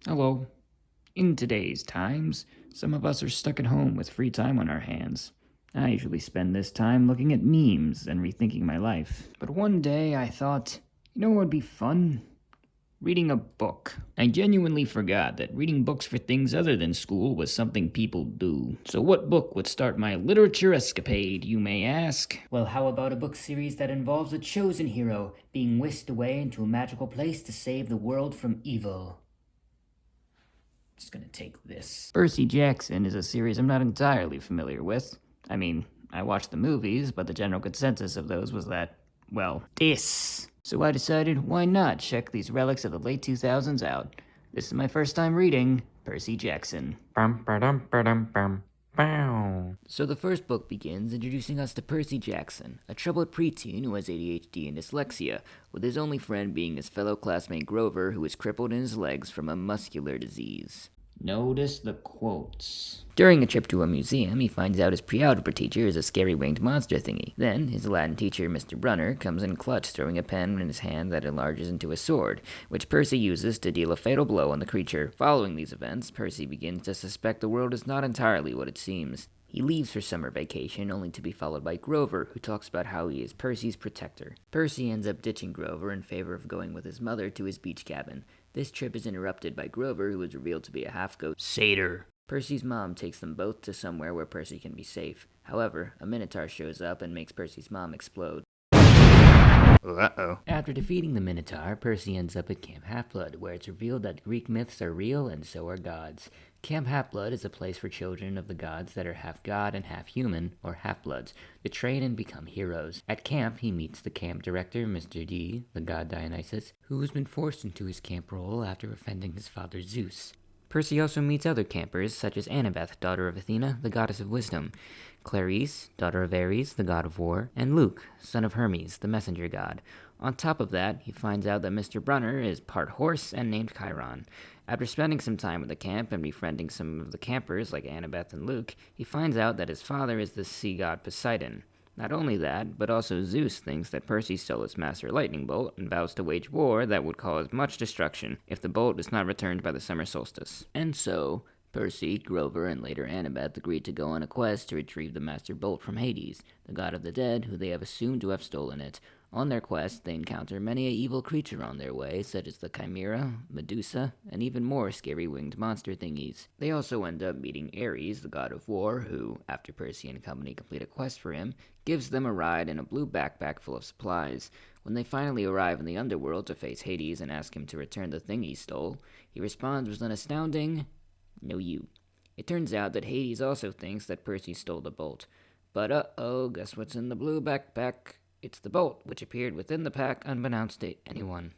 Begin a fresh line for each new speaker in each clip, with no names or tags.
Hello. In today's times, some of us are stuck at home with free time on our hands. I usually spend this time looking at memes and rethinking my life. But one day I thought, you know what would be fun? Reading a book. I genuinely forgot that reading books for things other than school was something people do. So, what book would start my literature escapade, you may ask?
Well, how about a book series that involves a chosen hero being whisked away into a magical place to save the world from evil? Just gonna take this.
Percy Jackson is a series I'm not entirely familiar with. I mean, I watched the movies, but the general consensus of those was that, well, this. So I decided, why not check these relics of the late 2000s out? This is my first time reading Percy Jackson.
Bum, ba-dum, ba-dum, bum, bow.
So the first book begins introducing us to Percy Jackson, a troubled preteen who has ADHD and dyslexia, with his only friend being his fellow classmate Grover, who is crippled in his legs from a muscular disease.
Notice the quotes.
During a trip to a museum, he finds out his pre-algebra teacher is a scary winged monster thingy. Then, his Latin teacher, Mr. Brunner, comes in clutch, throwing a pen in his hand that enlarges into a sword, which Percy uses to deal a fatal blow on the creature. Following these events, Percy begins to suspect the world is not entirely what it seems. He leaves for summer vacation, only to be followed by Grover, who talks about how he is Percy's protector. Percy ends up ditching Grover in favor of going with his mother to his beach cabin. This trip is interrupted by Grover, who is revealed to be a half-goat satyr. Percy's mom takes them both to somewhere where Percy can be safe. However, a Minotaur shows up and makes Percy's mom explode.
Uh-oh.
After defeating the Minotaur, Percy ends up at Camp Half-Blood, where it's revealed that Greek myths are real and so are gods. Camp Half-Blood is a place for children of the gods that are half god and half human, or half-bloods, to train and become heroes. At camp, he meets the camp director, Mr. D, the god Dionysus, who has been forced into his camp role after offending his father Zeus. Percy also meets other campers, such as Annabeth, daughter of Athena, the goddess of wisdom, Clarice, daughter of Ares, the god of war, and Luke, son of Hermes, the messenger god. On top of that, he finds out that Mr. Brunner is part horse and named Chiron. After spending some time at the camp and befriending some of the campers like Annabeth and Luke, he finds out that his father is the sea god Poseidon. Not only that, but also Zeus thinks that Percy stole his master lightning bolt and vows to wage war that would cause much destruction if the bolt is not returned by the summer solstice. And so, Percy, Grover, and later Annabeth agreed to go on a quest to retrieve the master bolt from Hades, the god of the dead who they have assumed to have stolen it. On their quest, they encounter many an evil creature on their way, such as the Chimera, Medusa, and even more scary winged monster thingies. They also end up meeting Ares, the god of war, who, after Percy and company complete a quest for him, gives them a ride in a blue backpack full of supplies. When they finally arrive in the underworld to face Hades and ask him to return the thing he stole, he responds with an astounding, "No you." It turns out that Hades also thinks that Percy stole the bolt. But uh-oh, guess what's in the blue backpack? It's the bolt, which appeared within the pack unbeknownst to anyone,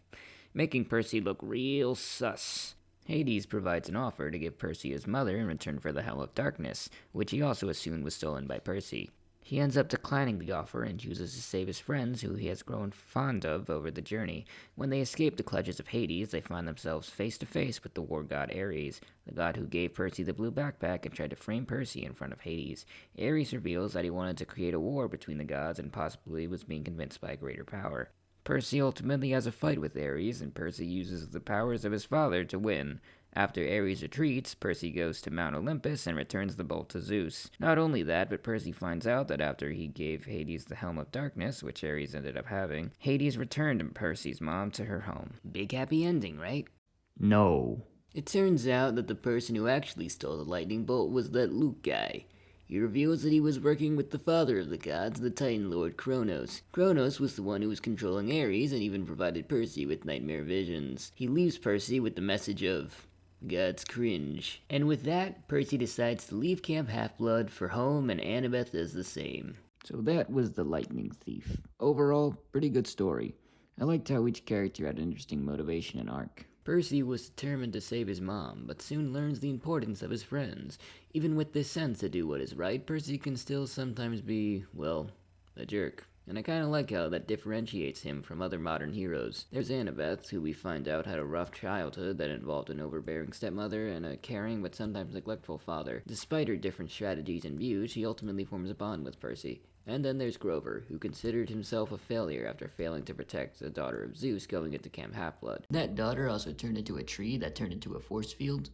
making Percy look real sus. Hades provides an offer to give Percy his mother in return for the Helm of Darkness, which he also assumed was stolen by Percy. He ends up declining the offer and chooses to save his friends who he has grown fond of over the journey. When they escape the clutches of Hades, they find themselves face to face with the war god Ares, the god who gave Percy the blue backpack and tried to frame Percy in front of Hades. Ares reveals that he wanted to create a war between the gods and possibly was being convinced by a greater power. Percy ultimately has a fight with Ares, and Percy uses the powers of his father to win. After Ares retreats, Percy goes to Mount Olympus and returns the bolt to Zeus. Not only that, but Percy finds out that after he gave Hades the Helm of Darkness, which Ares ended up having, Hades returned Percy's mom to her home. Big happy ending, right?
No.
It turns out that the person who actually stole the lightning bolt was that Luke guy. He reveals that he was working with the father of the gods, the Titan Lord Kronos. Kronos was the one who was controlling Ares and even provided Percy with nightmare visions. He leaves Percy with the message of God's cringe. And with that, Percy decides to leave Camp Half-Blood for home, and Annabeth does the same.
So that was The Lightning Thief. Overall, pretty good story. I liked how each character had an interesting motivation and arc.
Percy was determined to save his mom, but soon learns the importance of his friends. Even with this sense to do what is right, Percy can still sometimes be, well, a jerk. And I kinda like how that differentiates him from other modern heroes. There's Annabeth, who we find out had a rough childhood that involved an overbearing stepmother and a caring but sometimes neglectful father. Despite her different strategies and views, she ultimately forms a bond with Percy. And then there's Grover, who considered himself a failure after failing to protect the daughter of Zeus going into Camp Half-Blood.
That daughter also turned into a tree that turned into a force field,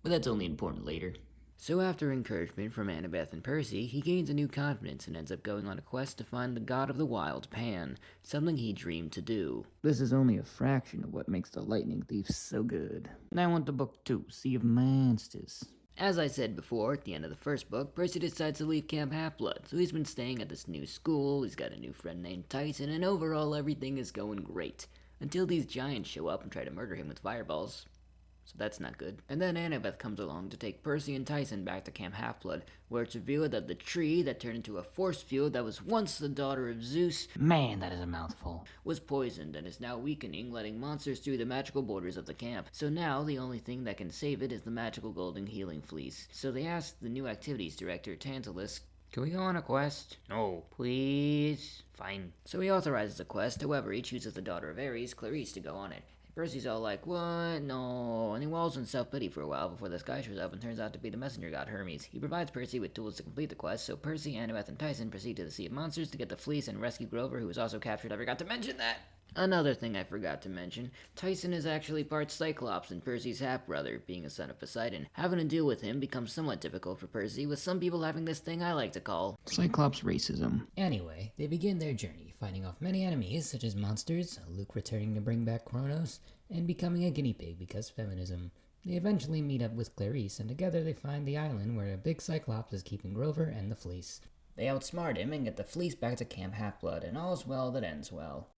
but that's only important later.
So after encouragement from Annabeth and Percy, he gains a new confidence and ends up going on a quest to find the god of the wild, Pan, something he dreamed to do.
This is only a fraction of what makes the Lightning Thief so good. And I want the book 2, Sea of Monsters.
As I said before, at the end of the first book, Percy decides to leave Camp Half-Blood, so he's been staying at this new school, he's got a new friend named Tyson, and overall everything is going great. Until these giants show up and try to murder him with fireballs. So that's not good. And then Annabeth comes along to take Percy and Tyson back to Camp Half-Blood, where it's revealed that the tree that turned into a force field that was once the daughter of Zeus
Man, that is a mouthful.
was poisoned and is now weakening, letting monsters through the magical borders of the camp. So now the only thing that can save it is the magical golden healing fleece. So they ask the new activities director, Tantalus, "Can we go on a quest?"
No.
"Please." "Fine." So he authorizes a quest, however he chooses the daughter of Ares, Clarice, to go on it. Percy's all like, "What? No." And he wallows in self-pity for a while before this guy shows up and turns out to be the messenger god Hermes. He provides Percy with tools to complete the quest, so Percy, Annabeth, and Tyson proceed to the Sea of Monsters to get the fleece and rescue Grover, who was also captured. I forgot to mention that! Another thing I forgot to mention, Tyson is actually part Cyclops and Percy's half-brother, being a son of Poseidon. Having to deal with him becomes somewhat difficult for Percy, with some people having this thing I like to call
Cyclops racism.
Anyway, they begin their journey, fighting off many enemies such as monsters, Luke returning to bring back Kronos, and becoming a guinea pig because feminism. They eventually meet up with Clarice, and together they find the island where a big Cyclops is keeping Grover and the fleece. They outsmart him and get the fleece back to Camp Half-Blood, and all's well that ends well.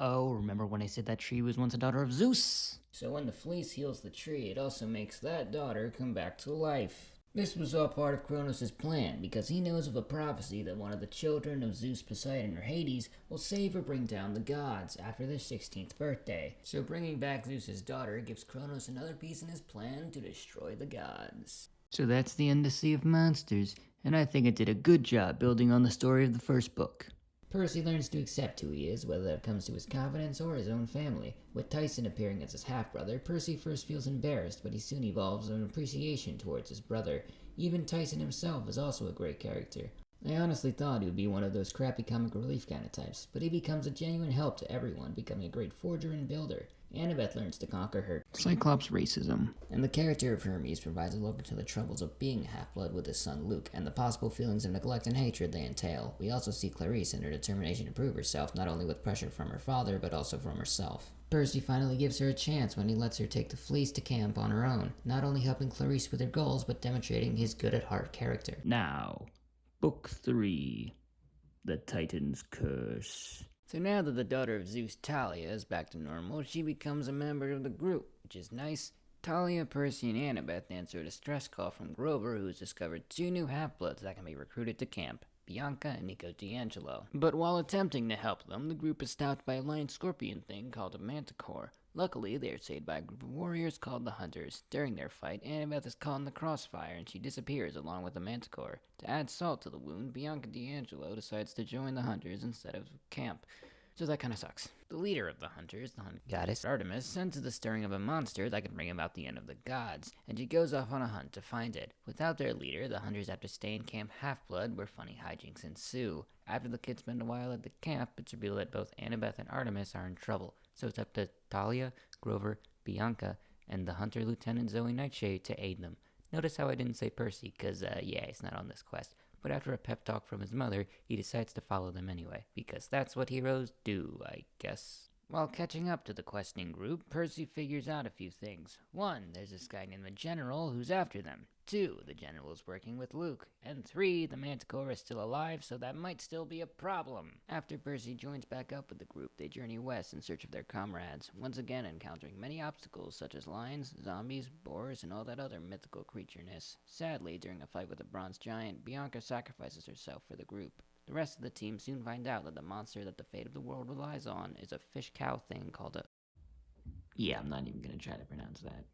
Oh, remember when I said that tree was once a daughter of Zeus?
So when the fleece heals the tree, it also makes that daughter come back to life. This was all part of Kronos' plan, because he knows of a prophecy that one of the children of Zeus, Poseidon, or Hades will save or bring down the gods after their 16th birthday. So bringing back Zeus' daughter gives Kronos another piece in his plan to destroy the gods.
So that's the end of Sea of Monsters, and I think it did a good job building on the story of the first book.
Percy learns to accept who he is, whether that comes to his confidence or his own family. With Tyson appearing as his half-brother, Percy first feels embarrassed, but he soon evolves an appreciation towards his brother. Even Tyson himself is also a great character. I honestly thought he would be one of those crappy comic relief kind of types, but he becomes a genuine help to everyone, becoming a great forger and builder. Annabeth learns to conquer her,
Cyclops racism.
and the character of Hermes provides a look into the troubles of being a half-blood with his son Luke, and the possible feelings of neglect and hatred they entail. We also see Clarice and her determination to prove herself, not only with pressure from her father, but also from herself. Percy finally gives her a chance when he lets her take the fleece to camp on her own, not only helping Clarice with her goals, but demonstrating his good-at-heart character.
Now, Book 3, The Titan's Curse.
So now that the daughter of Zeus, Talia, is back to normal, she becomes a member of the group, which is nice. Talia, Percy, and Annabeth answer a distress call from Grover, who's discovered 2 new half-bloods that can be recruited to camp, Bianca and Nico D'Angelo. But while attempting to help them, the group is stopped by a lion scorpion thing called a manticore. Luckily, they are saved by a group of warriors called the Hunters. During their fight, Annabeth is caught in the crossfire and she disappears along with the manticore. To add salt to the wound, Bianca D'Angelo decides to join the Hunters instead of camp. So that kinda sucks. The leader of the Hunters, the Hunt goddess Artemis, senses the stirring of a monster that can bring about the end of the gods, and she goes off on a hunt to find it. Without their leader, the Hunters have to stay in Camp Half-Blood, where funny hijinks ensue. After the kids spend a while at the camp, it's revealed that both Annabeth and Artemis are in trouble. So it's up to Talia, Grover, Bianca, and the Hunter Lieutenant Zoe Nightshade to aid them. Notice how I didn't say Percy, cause he's not on this quest. But after a pep talk from his mother, he decides to follow them anyway, because that's what heroes do, I guess. While catching up to the questing group, Percy figures out a few things. 1, there's this guy named the General who's after them. 2, the General is working with Luke. And 3, the Manticore is still alive, so that might still be a problem. After Percy joins back up with the group, they journey west in search of their comrades, once again encountering many obstacles such as lions, zombies, boars, and all that other mythical creatureness. Sadly, during a fight with a bronze giant, Bianca sacrifices herself for the group. The rest of the team soon find out that the monster that the fate of the world relies on is a fish cow thing called a...
Yeah, I'm not even gonna try to pronounce that.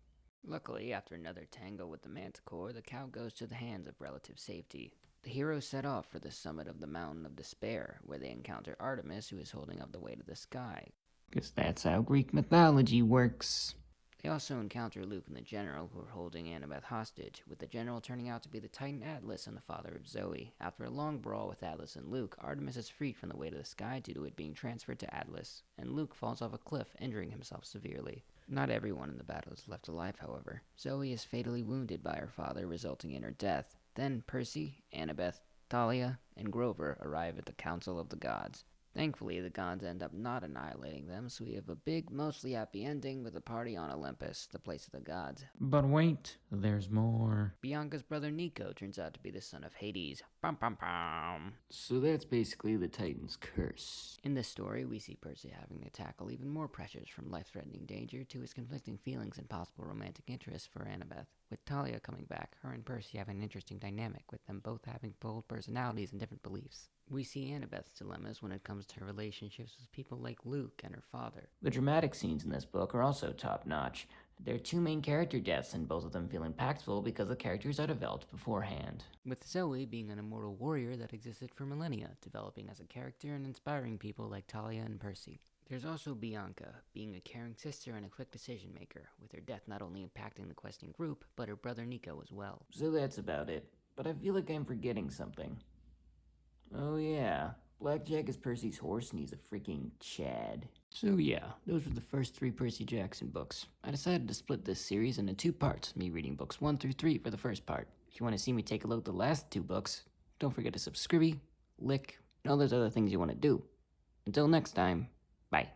Luckily, after another tango with the manticore, the cow goes to the hands of relative safety. The heroes set off for the summit of the Mountain of Despair, where they encounter Artemis, who is holding up the weight of the sky.
'Cause that's how Greek mythology works.
They also encounter Luke and the General, who are holding Annabeth hostage, with the General turning out to be the Titan Atlas and the father of Zoe. After a long brawl with Atlas and Luke, Artemis is freed from the weight of the sky due to it being transferred to Atlas, and Luke falls off a cliff, injuring himself severely. Not everyone in the battle is left alive, however. Zoe is fatally wounded by her father, resulting in her death. Then Percy, Annabeth, Thalia, and Grover arrive at the Council of the Gods. Thankfully, the gods end up not annihilating them, so we have a big, mostly happy ending with a party on Olympus, the place of the gods.
But wait, there's more.
Bianca's brother Nico turns out to be the son of Hades. Pum pum pum.
So that's basically the Titan's curse.
In this story, we see Percy having to tackle even more pressures, from life-threatening danger to his conflicting feelings and possible romantic interests for Annabeth. With Talia coming back, her and Percy have an interesting dynamic, with them both having bold personalities and different beliefs. We see Annabeth's dilemmas when it comes to her relationships with people like Luke and her father.
The dramatic scenes in this book are also top-notch. There are two main character deaths, and both of them feel impactful because the characters are developed beforehand.
With Zoe being an immortal warrior that existed for millennia, developing as a character and inspiring people like Talia and Percy. There's also Bianca, being a caring sister and a quick decision maker, with her death not only impacting the questing group, but her brother Nico as well.
So that's about it, but I feel like I'm forgetting something. Oh yeah, Blackjack is Percy's horse and he's a freaking Chad. So yeah, those were the first 3 Percy Jackson books. I decided to split this series into 2 parts, me reading books 1 through 3 for the first part. If you want to see me take a look at the last 2 books, don't forget to subscribe, like, and all those other things you want to do. Until next time, bye.